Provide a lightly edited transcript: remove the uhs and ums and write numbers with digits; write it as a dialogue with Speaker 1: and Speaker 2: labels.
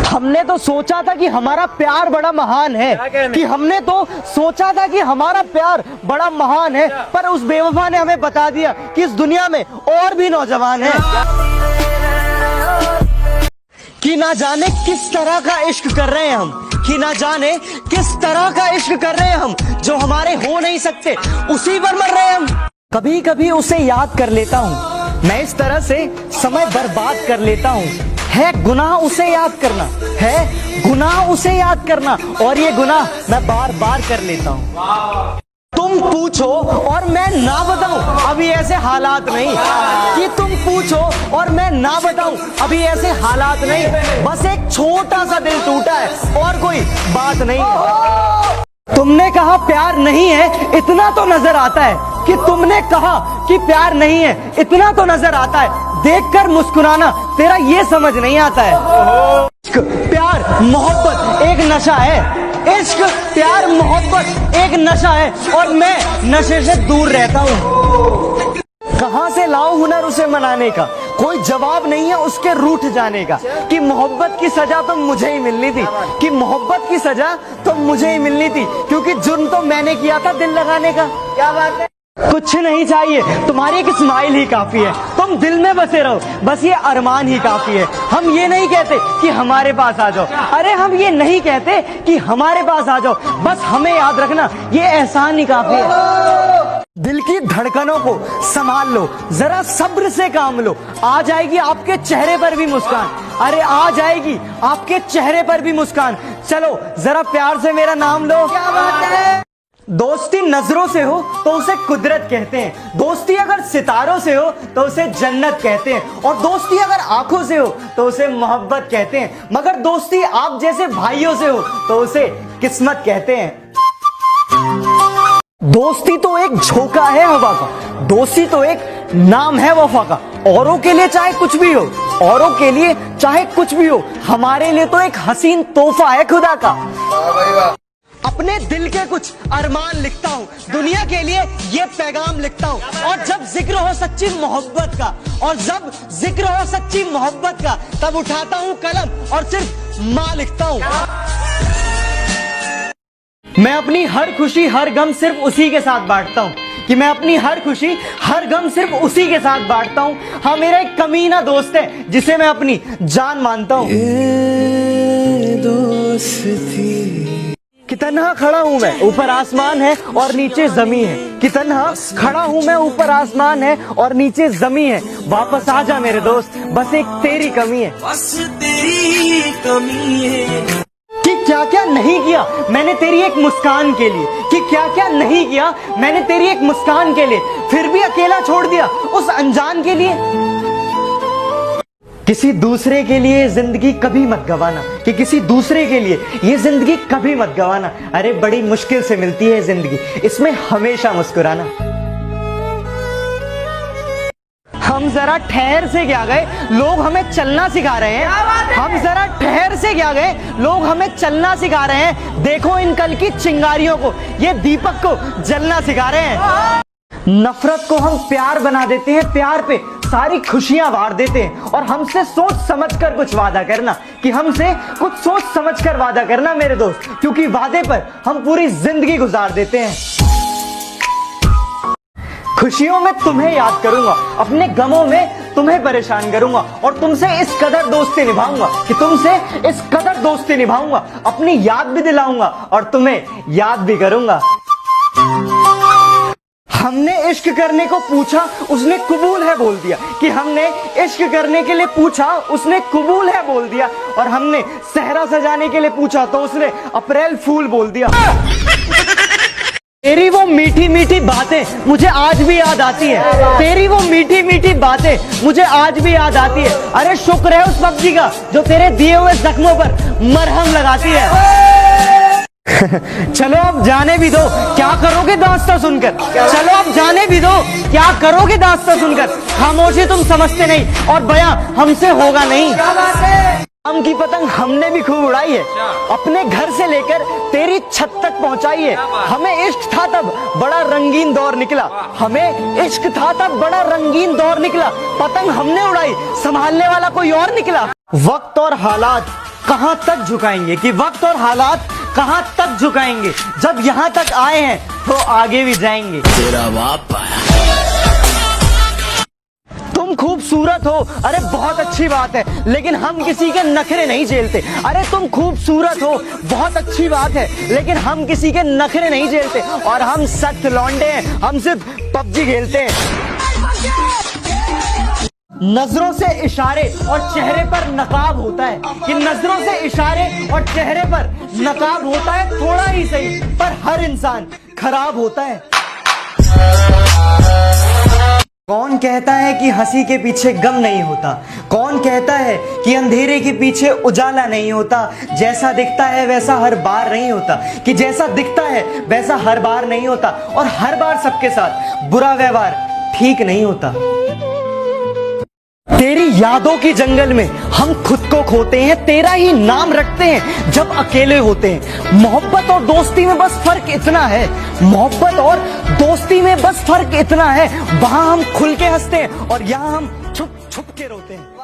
Speaker 1: हमने तो सोचा था कि हमारा प्यार बड़ा महान है, कि हमने तो सोचा था कि हमारा प्यार बड़ा महान है, पर उस बेवफा ने हमें बता दिया कि इस दुनिया में और भी नौजवान हैं। कि ना जाने किस तरह का इश्क कर रहे हैं हम, कि ना जाने किस तरह का इश्क कर रहे हैं हम, जो हमारे हो नहीं सकते उसी पर मर रहे हैं हम। कभी कभी उसे याद कर लेता हूँ, मैं इस तरह से समय बर्बाद कर लेता हूँ। है गुनाह उसे याद करना, है गुनाह उसे याद करना, और ये गुनाह मैं बार बार कर लेता हूँ। तुम पूछो और मैं ना बताऊं, अभी ऐसे हालात नहीं। कि तुम पूछो और मैं ना बताऊं, अभी ऐसे हालात नहीं। बस एक छोटा सा दिल टूटा है और कोई बात नहीं। तुमने कहा प्यार नहीं है, इतना तो नजर आता है। कि तुमने कहा कि प्यार नहीं है, इतना तो नजर आता है। देखकर मुस्कुराना तेरा ये समझ नहीं आता है। इश्क प्यार मोहब्बत एक नशा है, इश्क प्यार मोहब्बत एक नशा है, और मैं नशे से दूर रहता हूँ। कहाँ से लाऊं हुनर उसे मनाने का, कोई जवाब नहीं है उसके रूठ जाने का। कि मोहब्बत की सजा तो मुझे ही मिलनी थी, कि मोहब्बत की सजा तो मुझे ही मिलनी थी, क्योंकि जुर्म तो मैंने किया था दिल लगाने का। क्या बात है। कुछ नहीं चाहिए, तुम्हारी एक स्माइल ही काफी है। तुम दिल में बसे रहो, बस ये अरमान ही काफी है। हम ये नहीं कहते कि हमारे पास आ जाओ, अरे हम ये नहीं कहते कि हमारे पास आ जाओ, बस हमें याद रखना ये एहसान ही काफी है। दिल की धड़कनों को संभाल लो, जरा सब्र से काम लो, आ जाएगी आपके चेहरे पर भी मुस्कान। अरे आ जाएगी आपके चेहरे पर भी मुस्कान। चलो जरा प्यार से मेरा नाम लो। क्या बात है। दोस्ती नजरों से हो तो उसे कुदरत कहते हैं, दोस्ती अगर सितारों से हो तो उसे जन्नत कहते हैं, और दोस्ती अगर आंखों से हो तो उसे मोहब्बत कहते हैं, मगर दोस्ती आप जैसे भाइयों से हो तो उसे किस्मत कहते हैं। दोस्ती तो एक झोंका है हवा का, दोस्ती तो एक नाम है वफा का। औरों के लिए चाहे कुछ भी हो, औरों के लिए चाहे कुछ भी हो, हमारे लिए तो एक हसीन तोहफा है खुदा का। अपने दिल के कुछ अरमान लिखता हूँ, दुनिया के लिए ये पैगाम लिखता हूँ। और जब जिक्र हो सच्ची मोहब्बत का, और जब जिक्र हो सच्ची मोहब्बत का, तब उठाता हूँ कलम और सिर्फ माँ लिखता हूँ। मैं अपनी हर खुशी हर गम सिर्फ उसी के साथ बांटता हूँ, कि मैं अपनी हर खुशी हर गम सिर्फ उसी के साथ बांटता हूँ। हाँ मेरा एक कमीना दोस्त है जिसे मैं अपनी जान मानता हूँ। कि तन्हा खड़ा हूँ मैं, ऊपर आसमान है और नीचे जमी है। कि तन्हा खड़ा हूँ मैं, ऊपर आसमान है और नीचे जमी है। वापस आ जा मेरे दोस्त, बस एक तेरी कमी है। बस तेरी कमी है। कि क्या क्या नहीं किया मैंने तेरी एक मुस्कान के लिए, कि क्या क्या नहीं किया मैंने तेरी एक मुस्कान के लिए, फिर भी अकेला छोड़ दिया उस अनजान के लिए। किसी दूसरे के लिए जिंदगी कभी मत गवाना, कि किसी दूसरे के लिए ये जिंदगी कभी मत गवाना। अरे बड़ी मुश्किल से मिलती है जिंदगी, इसमें हमेशा मुस्कुराना। हम जरा ठहर से क्या गए, लोग हमें चलना सिखा रहे हैं। हम जरा ठहर से क्या गए, लोग हमें चलना सिखा रहे हैं। देखो इन कल की चिंगारियों को, ये दीपक को जलना सिखा रहे हैं। नफरत को हम प्यार बना देते हैं, प्यार पे सारी खुशियां वार देते हैं। और हमसे सोच समझकर कुछ वादा करना, कि हमसे कुछ सोच समझकर वादा करना मेरे दोस्त, क्योंकि वादे पर हम पूरी जिंदगी गुजार देते हैं। खुशियों में तुम्हें याद करूंगा, अपने गमों में तुम्हें परेशान करूंगा, और तुमसे इस कदर दोस्ती निभाऊंगा, कि तुमसे इस कदर दोस्ती निभाऊंगा, अपनी याद भी दिलाऊंगा और तुम्हें याद भी करूंगा। हमने इश्क करने को पूछा, उसने कबूल है बोल दिया। कि हमने इश्क करने के लिए पूछा, उसने कबूल है बोल दिया। और हमने सहरा सजाने के लिए पूछा तो उसने अप्रैल फूल बोल दिया। तेरी वो मीठी मीठी बातें मुझे आज भी याद आती है, तेरी वो मीठी मीठी बातें मुझे आज भी याद आती है। अरे शुक्र है उस सब्जी का जो तेरे दिए हुए जख्मों पर मरहम लगाती है। चलो अब जाने भी दो, क्या करोगे दास्तां सुनकर। चलो अब जाने भी दो, क्या करोगे दास्तां सुनकर। खामोशी तुम समझते नहीं और बयां हमसे होगा नहीं। आम की पतंग हमने भी खूब उड़ाई है, अपने घर से लेकर तेरी छत तक पहुंचाई है। हमें इश्क था तब बड़ा रंगीन दौर निकला, हमें इश्क था तब बड़ा रंगीन दौर निकला। पतंग हमने उड़ाई, संभालने वाला कोई और निकला। वक्त और हालात कहां तक झुकाएंगे, कि वक्त और हालात कहां तक झुकाएंगे। जब यहां तक आए हैं तो आगे भी जाएंगे।
Speaker 2: तेरा बाप
Speaker 1: तुम खूबसूरत हो, अरे बहुत अच्छी बात है, लेकिन हम किसी के नखरे नहीं झेलते। अरे तुम खूबसूरत हो, बहुत अच्छी बात है, लेकिन हम किसी के नखरे नहीं झेलते। और हम सख्त लौंडे हैं, हम सिर्फ पबजी खेलते हैं। नजरों से इशारे और चेहरे पर नकाब होता है, कि नजरों से इशारे और चेहरे पर नकाब होता है, थोड़ा ही सही, पर हर इंसान खराब होता है। कौन कहता है कि हंसी के पीछे गम नहीं होता? कौन कहता है कि अंधेरे के पीछे उजाला नहीं होता? जैसा दिखता है वैसा हर बार नहीं होता, कि जैसा दिखता है वैसा हर बार नहीं होता, और हर बार सबके साथ बुरा व्यवहार ठीक नहीं होता। तेरी यादों की जंगल में हम खुद को खोते हैं, तेरा ही नाम रखते हैं जब अकेले होते हैं। मोहब्बत और दोस्ती में बस फर्क इतना है, मोहब्बत और दोस्ती में बस फर्क इतना है, वहां हम खुल के हंसते हैं और यहां हम छुप छुप के रोते हैं।